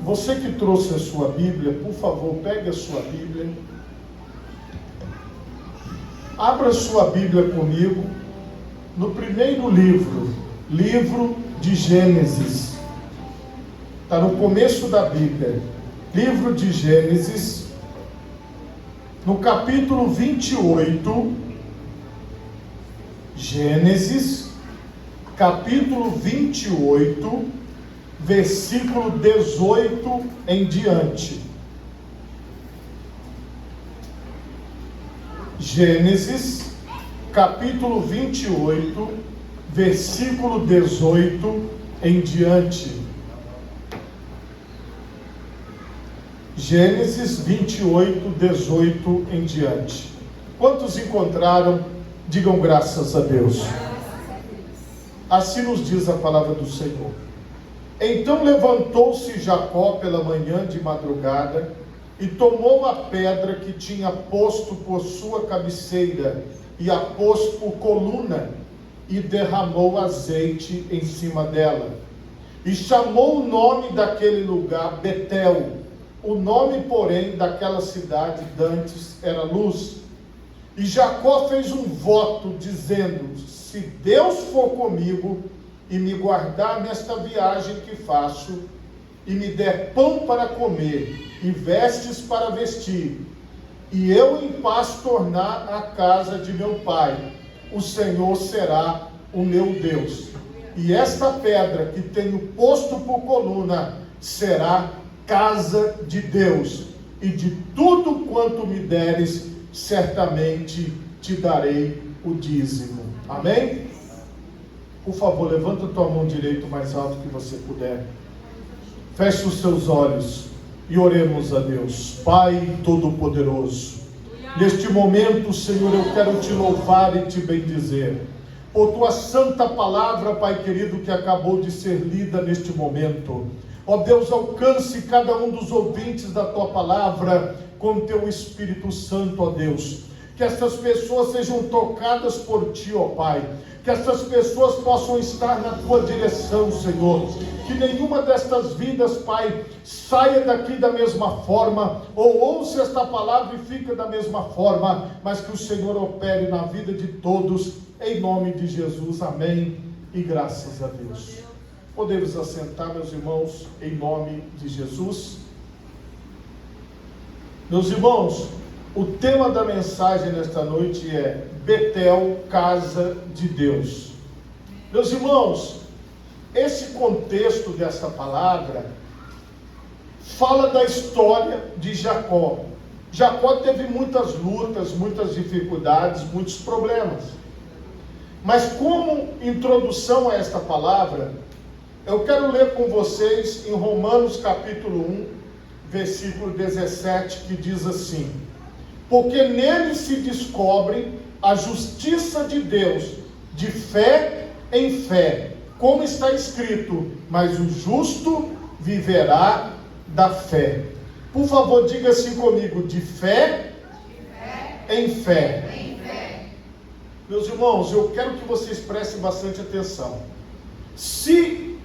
Você que trouxe a sua Bíblia, por favor, pegue a sua Bíblia. Abra a sua Bíblia comigo no primeiro livro, livro de Gênesis. Está no começo da Bíblia, livro de Gênesis, no capítulo 28, Gênesis, capítulo 28, versículo 18 em diante. Gênesis, capítulo 28, versículo 18 em diante. Gênesis 28, 18 em diante. Quantos encontraram? Digam graças a Deus. Assim nos diz a palavra do Senhor. Então levantou-se Jacó pela manhã de madrugada e tomou a pedra que tinha posto por sua cabeceira e a pôs por coluna e derramou azeite em cima dela. E chamou o nome daquele lugar Betel. O nome, porém, daquela cidade dantes era Luz. E Jacó fez um voto, dizendo: se Deus for comigo e me guardar nesta viagem que faço, e me der pão para comer, e vestes para vestir, e eu em paz tornar à casa de meu pai, o Senhor será o meu Deus. E esta pedra que tenho posto por coluna será casa de Deus, e de tudo quanto me deres, certamente te darei o dízimo. Amém? Por favor, levanta a tua mão direita o mais alto que você puder. Feche os seus olhos e oremos a Deus. Pai Todo-Poderoso, neste momento, Senhor, eu quero te louvar e te bendizer por tua santa palavra, Pai querido, que acabou de ser lida neste momento. Ó Deus, alcance cada um dos ouvintes da tua palavra com teu Espírito Santo, ó Deus. Que essas pessoas sejam tocadas por ti, ó Pai. Que essas pessoas possam estar na tua direção, Senhor. Que nenhuma destas vidas, Pai, saia daqui da mesma forma, ou ouça esta palavra e fica da mesma forma, mas que o Senhor opere na vida de todos, em nome de Jesus. Amém. E graças a Deus. Podemos assentar, meus irmãos, em nome de Jesus. Meus irmãos, o tema da mensagem nesta noite é Betel, casa de Deus. Meus irmãos, esse contexto dessa palavra fala da história de Jacó. Jacó teve muitas lutas, muitas dificuldades, muitos problemas. Mas como introdução a esta palavra, eu quero ler com vocês em Romanos capítulo 1, versículo 17, que diz assim: porque nele se descobre a justiça de Deus, de fé em fé, como está escrito, mas o justo viverá da fé. Por favor, diga assim comigo: de fé em fé. Meus irmãos, eu quero que vocês prestem bastante atenção. Se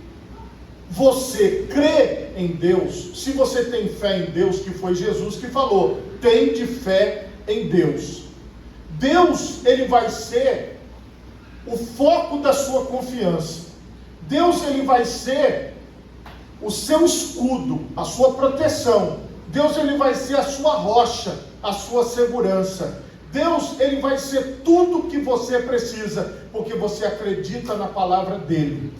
você crê em Deus, se você tem fé em Deus, que foi Jesus que falou, tem de fé em Deus. Deus, ele vai ser o foco da sua confiança. Deus, ele vai ser o seu escudo, a sua proteção. Deus, ele vai ser a sua rocha, a sua segurança. Deus, ele vai ser tudo que você precisa, porque você acredita na palavra dele.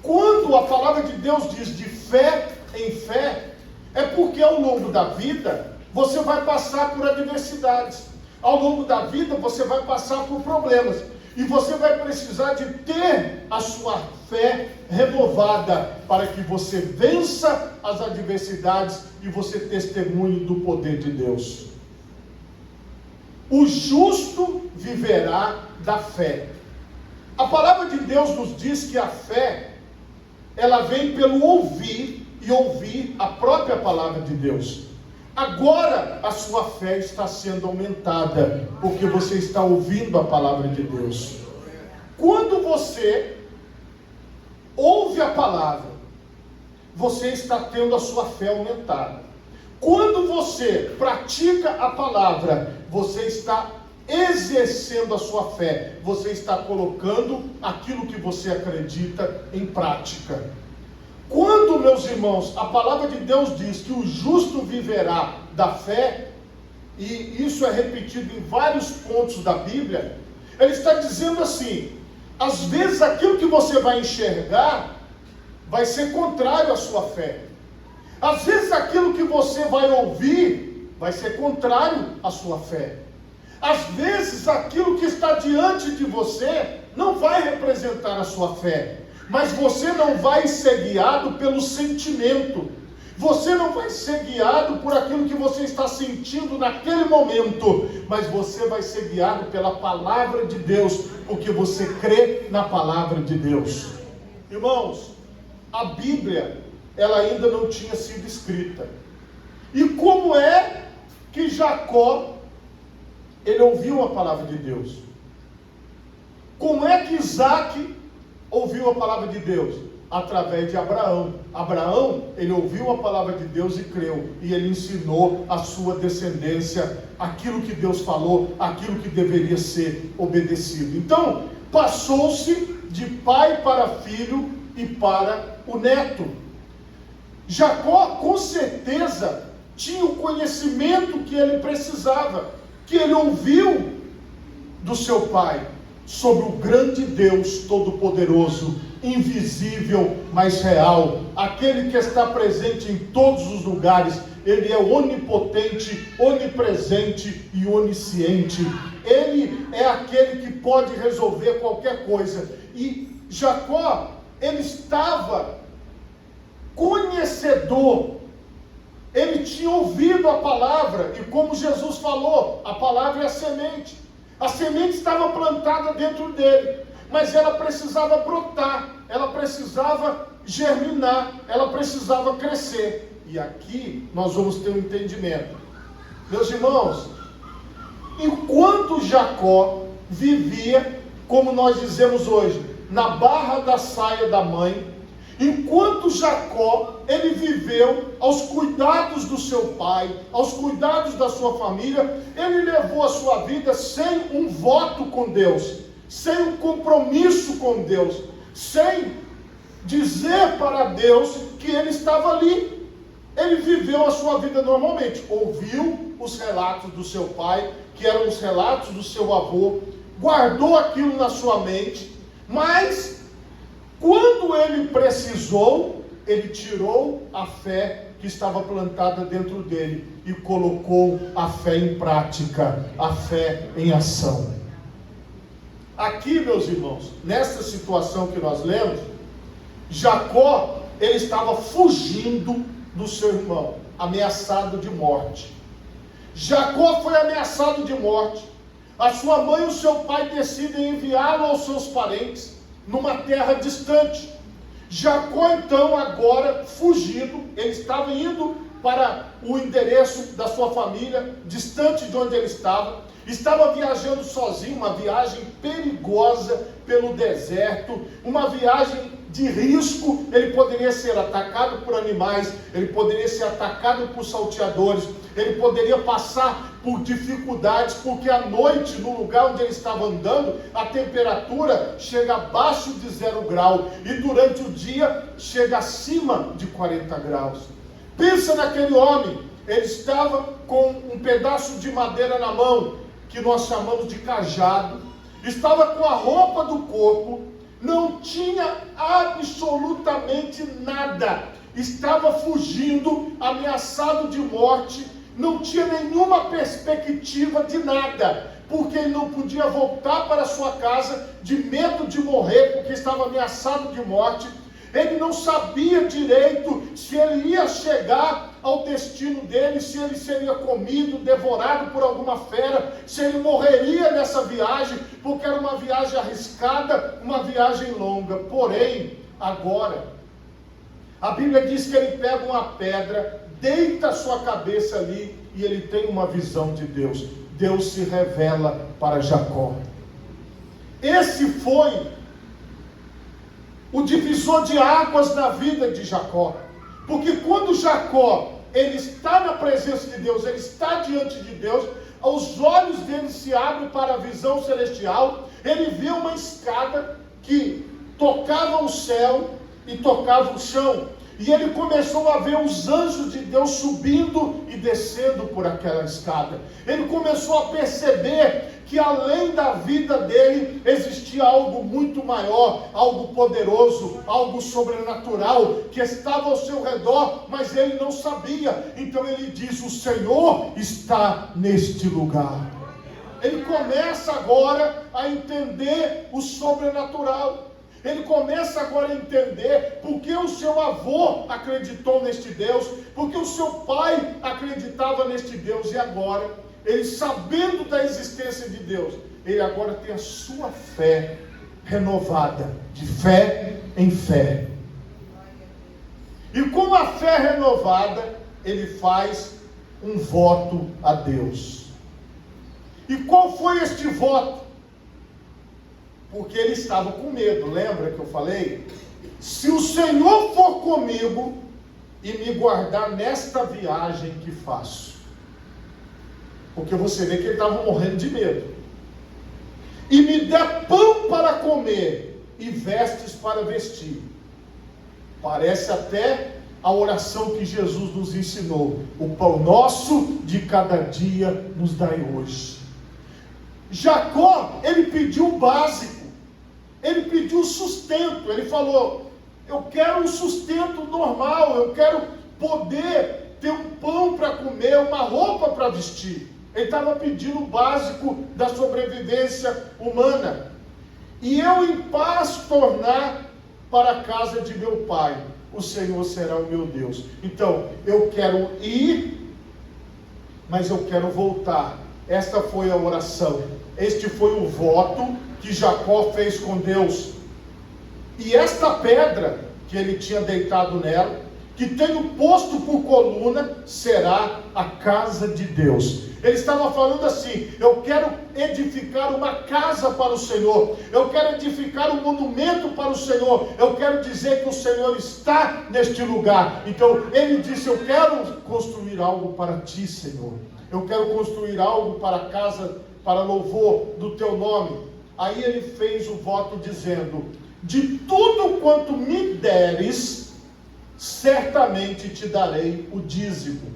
Quando a palavra de Deus diz de fé em fé, é porque ao longo da vida, você vai passar por adversidades. Ao longo da vida, você vai passar por problemas. E você vai precisar de ter a sua fé renovada, para que você vença as adversidades e você testemunhe do poder de Deus. O justo viverá da fé. A palavra de Deus nos diz que a fé, ela vem pelo ouvir, e ouvir a própria palavra de Deus. Agora a sua fé está sendo aumentada, porque você está ouvindo a palavra de Deus. Quando você ouve a palavra, você está tendo a sua fé aumentada. Quando você pratica a palavra, você está exercendo a sua fé, você está colocando aquilo que você acredita em prática. Quando, meus irmãos, a palavra de Deus diz que o justo viverá da fé, e isso é repetido em vários pontos da Bíblia, ele está dizendo assim: às vezes aquilo que você vai enxergar vai ser contrário à sua fé. Às vezes aquilo que você vai ouvir vai ser contrário à sua fé. Às vezes aquilo que está diante de você não vai representar a sua fé. Mas você não vai ser guiado pelo sentimento. Você não vai ser guiado por aquilo que você está sentindo naquele momento. Mas você vai ser guiado pela palavra de Deus, porque você crê na palavra de Deus. Irmãos, a Bíblia, ela ainda não tinha sido escrita. E como é que Jacó, ele ouviu a palavra de Deus? Como é que Isaac ouviu a palavra de Deus? Através de Abraão. Abraão, ele ouviu a palavra de Deus e creu, e ele ensinou a sua descendência aquilo que Deus falou, aquilo que deveria ser obedecido. Então, passou-se de pai para filho e para o neto. Jacó, com certeza, tinha o conhecimento que ele precisava, que ele ouviu do seu pai, sobre o grande Deus Todo-Poderoso, invisível, mas real, aquele que está presente em todos os lugares. Ele é onipotente, onipresente e onisciente. Ele é aquele que pode resolver qualquer coisa. E Jacó, ele estava conhecedor, ele tinha ouvido a palavra, e como Jesus falou, a palavra é a semente. A semente estava plantada dentro dele, mas ela precisava brotar, ela precisava germinar, ela precisava crescer. E aqui nós vamos ter um entendimento. Meus irmãos, enquanto Jacó vivia, como nós dizemos hoje, na barra da saia da mãe, enquanto Jacó, ele viveu aos cuidados do seu pai, aos cuidados da sua família, ele levou a sua vida sem um voto com Deus, sem um compromisso com Deus, sem dizer para Deus que ele estava ali. Ele viveu a sua vida normalmente, ouviu os relatos do seu pai, que eram os relatos do seu avô, guardou aquilo na sua mente, mas quando ele precisou, ele tirou a fé que estava plantada dentro dele e colocou a fé em prática, a fé em ação. Aqui, meus irmãos, nessa situação que nós lemos, Jacó, ele estava fugindo do seu irmão, ameaçado de morte. Jacó foi ameaçado de morte. A sua mãe e o seu pai decidem enviá-lo aos seus parentes numa terra distante. Jacó, então, agora fugido, ele estava indo para o endereço da sua família, distante de onde ele estava viajando sozinho, uma viagem perigosa pelo deserto, uma viagem de risco. Ele poderia ser atacado por animais, ele poderia ser atacado por salteadores, ele poderia passar por dificuldades, porque à noite, no lugar onde ele estava andando, a temperatura chega abaixo de 0 grau, e durante o dia chega acima de 40 graus. Pensa naquele homem, ele estava com um pedaço de madeira na mão, que nós chamamos de cajado, estava com a roupa do corpo, não tinha absolutamente nada, estava fugindo, ameaçado de morte, não tinha nenhuma perspectiva de nada, porque ele não podia voltar para sua casa de medo de morrer, porque estava ameaçado de morte. Ele não sabia direito se ele ia chegar ao destino dele, se ele seria comido, devorado por alguma fera, se ele morreria nessa viagem, porque era uma viagem arriscada, uma viagem longa. Porém, agora, a Bíblia diz que ele pega uma pedra, deita a sua cabeça ali, e ele tem uma visão de Deus. Deus se revela para Jacó. Esse foi o divisor de águas na vida de Jacó. Porque quando Jacó, ele está na presença de Deus, ele está diante de Deus, os olhos dele se abrem para a visão celestial, ele vê uma escada que tocava o céu e tocava o chão. E ele começou a ver os anjos de Deus subindo e descendo por aquela escada. Ele começou a perceber que além da vida dele existia algo muito maior, algo poderoso, algo sobrenatural que estava ao seu redor, mas ele não sabia. Então ele diz: o Senhor está neste lugar. Ele começa agora a entender o sobrenatural. Ele começa agora a entender porque o seu avô acreditou neste Deus, porque o seu pai acreditava neste Deus, e agora, ele sabendo da existência de Deus, ele agora tem a sua fé renovada, de fé em fé. E com a fé renovada, ele faz um voto a Deus. E qual foi este voto? Porque ele estava com medo, lembra que eu falei? Se o Senhor for comigo e me guardar nesta viagem que faço. Porque você vê que ele estava morrendo de medo. E me der pão para comer e vestes para vestir. Parece até a oração que Jesus nos ensinou: o pão nosso de cada dia nos dai hoje. Jacó, ele pediu o básico. Ele pediu sustento. Ele falou: eu quero um sustento normal, eu quero poder ter um pão para comer, uma roupa para vestir. Ele estava pedindo o básico da sobrevivência humana. E eu em paz tornar para a casa de meu pai, o Senhor será o meu Deus. Então, eu quero ir, mas eu quero voltar. Esta foi a oração. Este foi o voto que Jacó fez com Deus. E esta pedra que ele tinha deitado nela, que tenho posto por coluna, será a casa de Deus. Ele estava falando assim: eu quero edificar uma casa para o Senhor, eu quero edificar um monumento para o Senhor, eu quero dizer que o Senhor está neste lugar. Então ele disse: eu quero construir algo para ti, Senhor, eu quero construir algo para a casa, para louvor do teu nome. Aí ele fez o voto dizendo: de tudo quanto me deres, certamente te darei o dízimo.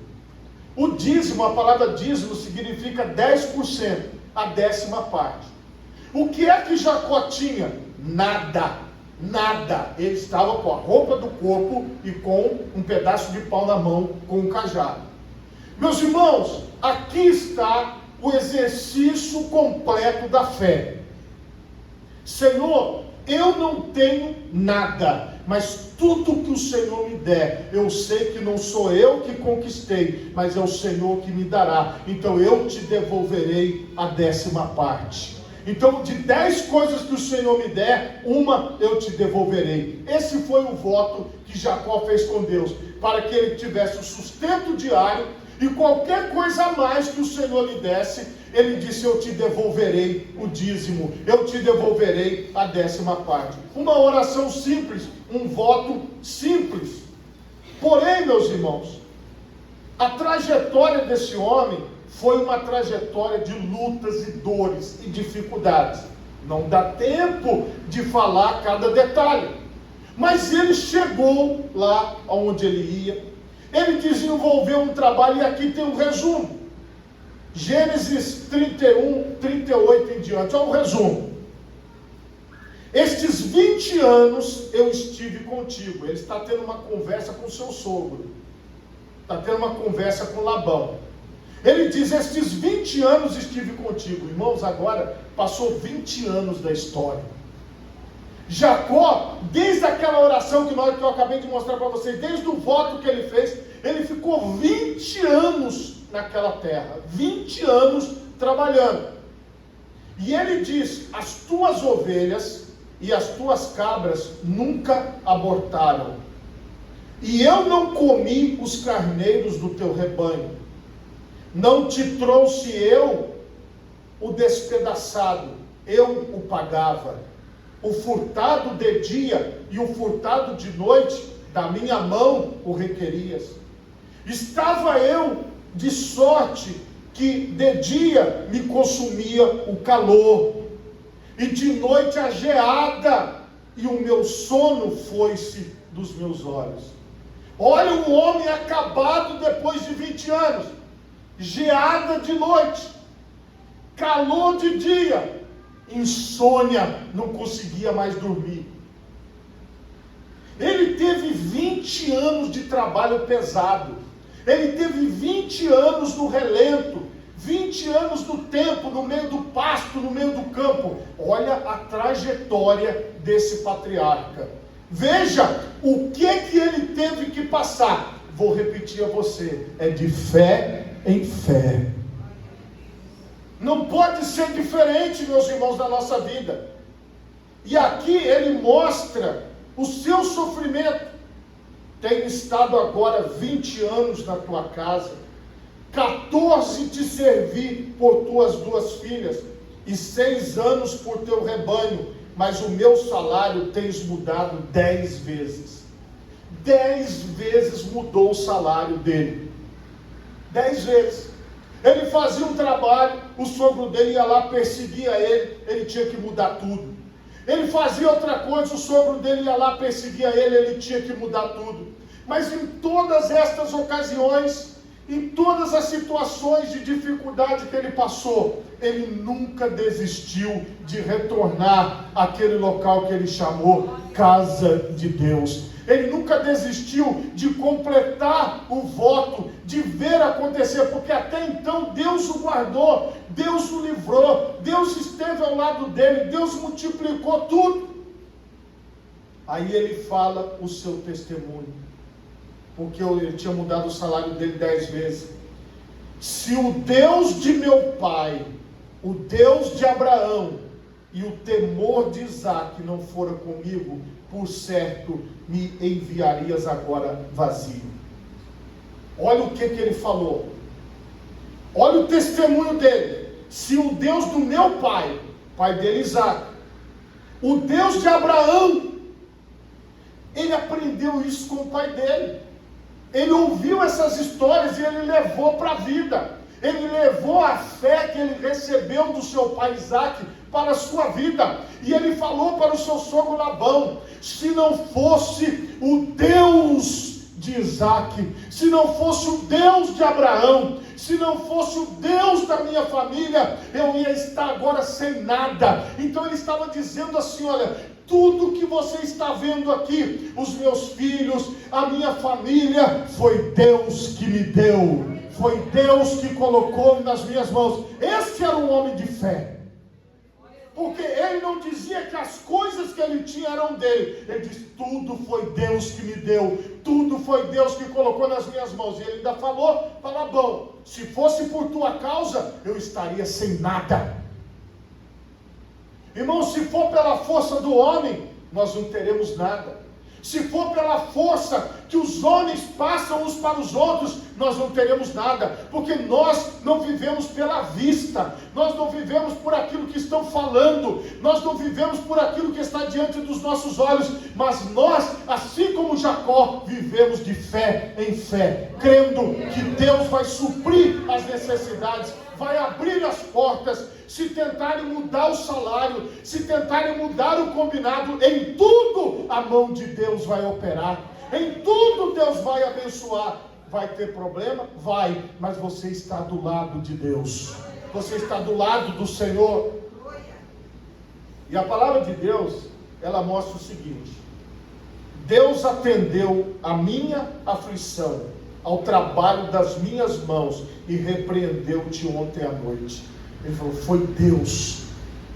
O dízimo, a palavra dízimo significa 10%, a 10ª parte. O que é que Jacó tinha? Nada, nada. Ele estava com a roupa do corpo e com um pedaço de pau na mão, com um cajado. Meus irmãos, aqui está o exercício completo da fé. Senhor, eu não tenho nada, mas tudo que o Senhor me der, eu sei que não sou eu que conquistei, mas é o Senhor que me dará. Então eu te devolverei a 10ª parte. Então, de 10 coisas que o Senhor me der, uma eu te devolverei. Esse foi o voto que Jacó fez com Deus, para que ele tivesse o sustento diário, e qualquer coisa a mais que o Senhor lhe desse, ele disse: eu te devolverei o dízimo, eu te devolverei a 10ª parte. Uma oração simples, um voto simples. Porém, meus irmãos, a trajetória desse homem foi uma trajetória de lutas e dores e dificuldades. Não dá tempo de falar cada detalhe. Mas ele chegou lá onde ele ia. Ele desenvolveu um trabalho, e aqui tem um resumo. Gênesis 31, 38 em diante. Olha o resumo. Estes 20 anos eu estive contigo. Ele está tendo uma conversa com seu sogro. Está tendo uma conversa com Labão. Ele diz: estes 20 anos estive contigo. Irmãos, agora passou 20 anos da história. Jacó, desde aquela oração que eu acabei de mostrar para vocês, desde o voto que ele fez, ele ficou 20 anos naquela terra, 20 anos trabalhando. E ele diz: as tuas ovelhas e as tuas cabras nunca abortaram, e eu não comi os carneiros do teu rebanho, não te trouxe eu o despedaçado, eu o pagava. O furtado de dia e o furtado de noite da minha mão o requerias. Estava eu de sorte que de dia me consumia o calor, e de noite a geada, e o meu sono foi-se dos meus olhos. Olha um homem acabado depois de 20 anos, geada de noite, calor de dia, insônia, não conseguia mais dormir. Ele teve 20 anos de trabalho pesado, ele teve 20 anos no relento, 20 anos no tempo, no meio do pasto, no meio do campo. Olha a trajetória desse patriarca. Veja o que ele teve que passar. Vou repetir a você, é de fé em fé. Não pode ser diferente, meus irmãos, da nossa vida. E aqui ele mostra o seu sofrimento. Tenho estado agora 20 anos na tua casa, 14 te servi por tuas 2 filhas, e 6 anos por teu rebanho, mas o meu salário tens mudado 10 vezes. 10 vezes mudou o salário dele. 10 vezes. Ele fazia um trabalho, o sogro dele ia lá, perseguia ele tinha que mudar tudo. Ele fazia outra coisa, o sogro dele ia lá, perseguia ele tinha que mudar tudo. Mas em todas estas ocasiões, em todas as situações de dificuldade que ele passou, ele nunca desistiu de retornar àquele local que ele chamou casa de Deus. Ele nunca desistiu de completar o voto, de ver acontecer, porque até então Deus o guardou, Deus o livrou, Deus esteve ao lado dele, Deus multiplicou tudo. Aí ele fala o seu testemunho, porque ele tinha mudado o salário dele 10 vezes. Se o Deus de meu pai, o Deus de Abraão e o temor de Isaque não fora comigo, por certo me enviarias agora vazio. Olha o que ele falou. Olha o testemunho dele. Se o Deus do meu pai, pai dele Isaque, o Deus de Abraão, ele aprendeu isso com o pai dele. Ele ouviu essas histórias e ele levou para a vida. Ele levou a fé que ele recebeu do seu pai Isaque para a sua vida. E ele falou para o seu sogro Labão: se não fosse o Deus de Isaque, se não fosse o Deus de Abraão, se não fosse o Deus da minha família, eu ia estar agora sem nada. Então ele estava dizendo assim: olha, tudo que você está vendo aqui, os meus filhos, a minha família, foi Deus que me deu, foi Deus que colocou nas minhas mãos. Esse era um homem de fé. Porque ele não dizia que as coisas que ele tinha eram dele. Ele disse: tudo foi Deus que me deu, tudo foi Deus que colocou nas minhas mãos. E ele ainda falou para Labão: se fosse por tua causa, eu estaria sem nada. Irmão, se for pela força do homem, nós não teremos nada. Se for pela força que os homens passam uns para os outros, nós não teremos nada, porque nós não vivemos pela vista, nós não vivemos por aquilo que estão falando, nós não vivemos por aquilo que está diante dos nossos olhos, mas nós, assim como Jacó, vivemos de fé em fé, crendo que Deus vai suprir as necessidades, vai abrir as portas. Se tentarem mudar o salário, se tentarem mudar o combinado, em tudo a mão de Deus vai operar, em tudo Deus vai abençoar. Vai ter problema? Vai, mas você está do lado de Deus, você está do lado do Senhor. E a palavra de Deus, ela mostra o seguinte: Deus atendeu a minha aflição, ao trabalho das minhas mãos, e repreendeu-te ontem à noite. Ele falou: foi Deus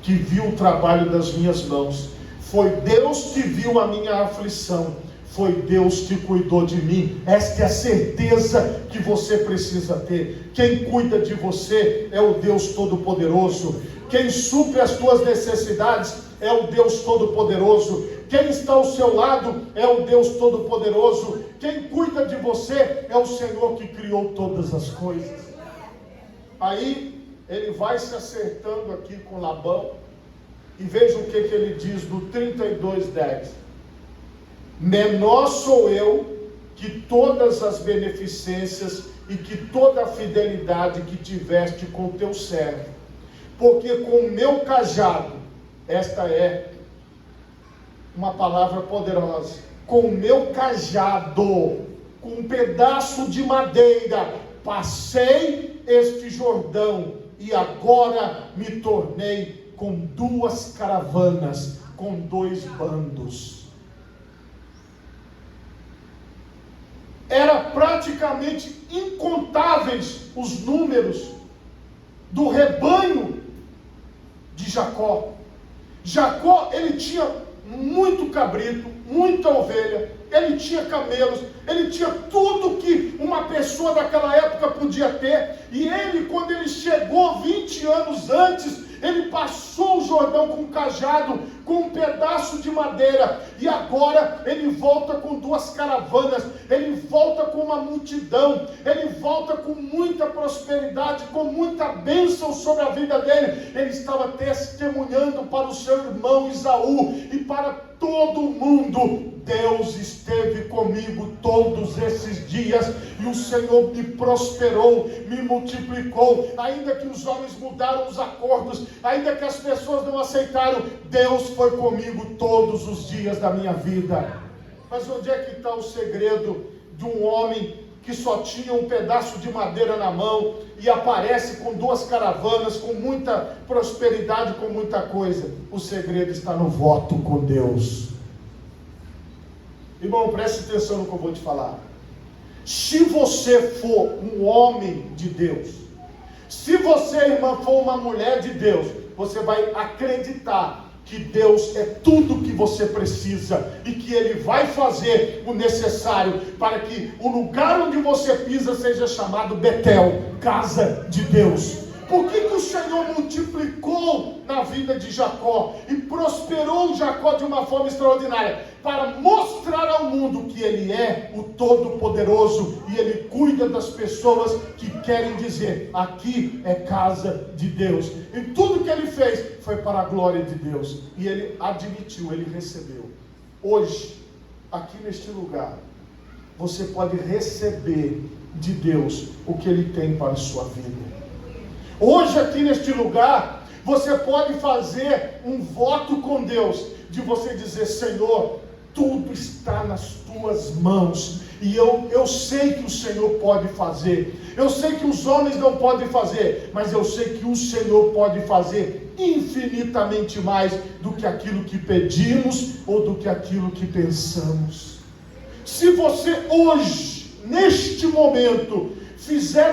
que viu o trabalho das minhas mãos, foi Deus que viu a minha aflição, foi Deus que cuidou de mim. Esta é a certeza que você precisa ter. Quem cuida de você é o Deus Todo-Poderoso. Quem supre as tuas necessidades é o Deus Todo-Poderoso. Quem está ao seu lado é o Deus Todo-Poderoso. Quem cuida de você é o Senhor que criou todas as coisas. Aí ele vai se acertando aqui com Labão, e veja o que ele diz no 32:10. menor sou eu que todas as beneficências e que toda a fidelidade que tiveste com o teu servo. Porque com o meu cajado, esta é uma palavra poderosa, com o meu cajado, com um pedaço de madeira, passei este Jordão, e agora me tornei com 2 caravanas, com 2 bandos. Era praticamente incontáveis os números do rebanho de Jacó. Jacó, ele tinha muito cabrito, muita ovelha, ele tinha camelos, ele tinha tudo que uma pessoa daquela época podia ter. E ele, quando ele chegou 20 anos antes, ele passou o Jordão com um cajado, com um pedaço de madeira, e agora ele volta com 2 caravanas, ele volta com uma multidão, ele volta com muita prosperidade, com muita bênção sobre a vida dele. Ele estava testemunhando para o seu irmão Esaú e para todo mundo: Deus esteve comigo todos esses dias, e o Senhor me prosperou, me multiplicou. Ainda que os homens mudaram os acordos, ainda que as pessoas não aceitaram, Deus foi comigo todos os dias da minha vida. Mas onde é que está o segredo de um homem que só tinha um pedaço de madeira na mão e aparece com 2 caravanas, com muita prosperidade, com muita coisa? O segredo está no voto com Deus. Irmão, preste atenção no que eu vou te falar. Se você for um homem de Deus, se você, irmã, for uma mulher de Deus, você vai acreditar que Deus é tudo que você precisa e que Ele vai fazer o necessário para que o lugar onde você pisa seja chamado Betel, casa de Deus. Por que o Senhor multiplicou na vida de Jacó e prosperou Jacó de uma forma extraordinária? Para mostrar ao mundo que Ele é o Todo-Poderoso e Ele cuida das pessoas que querem dizer: aqui é casa de Deus. E tudo que Ele fez foi para a glória de Deus. E Ele admitiu, Ele recebeu. Hoje, aqui neste lugar, você pode receber de Deus o que Ele tem para a sua vida. Hoje aqui neste lugar, você pode fazer um voto com Deus, de você dizer: Senhor, tudo está nas tuas mãos, e eu sei que o Senhor pode fazer, eu sei que os homens não podem fazer, mas eu sei que o Senhor pode fazer infinitamente mais do que aquilo que pedimos, ou do que aquilo que pensamos. Se você hoje, neste momento, fizer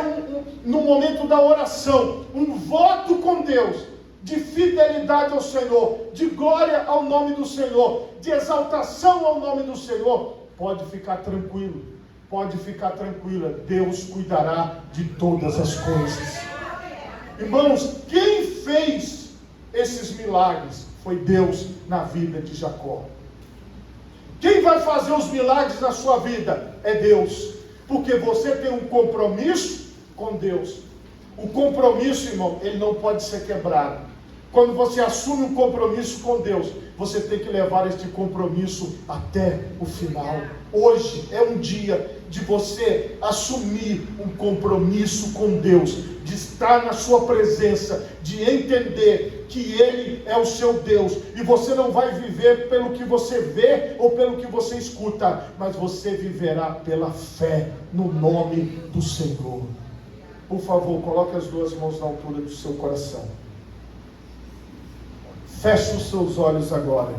no momento da oração, um voto com Deus, de fidelidade ao Senhor, de glória ao nome do Senhor, de exaltação ao nome do Senhor, pode ficar tranquilo, pode ficar tranquila, Deus cuidará de todas as coisas. Irmãos, quem fez esses milagres foi Deus na vida de Jacó. Quem vai fazer os milagres na sua vida é Deus, porque você tem um compromisso com Deus. O compromisso, irmão, ele não pode ser quebrado. Quando você assume um compromisso com Deus, você tem que levar este compromisso até o final. Hoje é um dia de você assumir um compromisso com Deus, de estar na sua presença, de entender que Ele é o seu Deus, e você não vai viver pelo que você vê ou pelo que você escuta, mas você viverá pela fé no nome do Senhor. Por favor, coloque as 2 mãos na altura do seu coração. Feche os seus olhos agora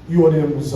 e oremos.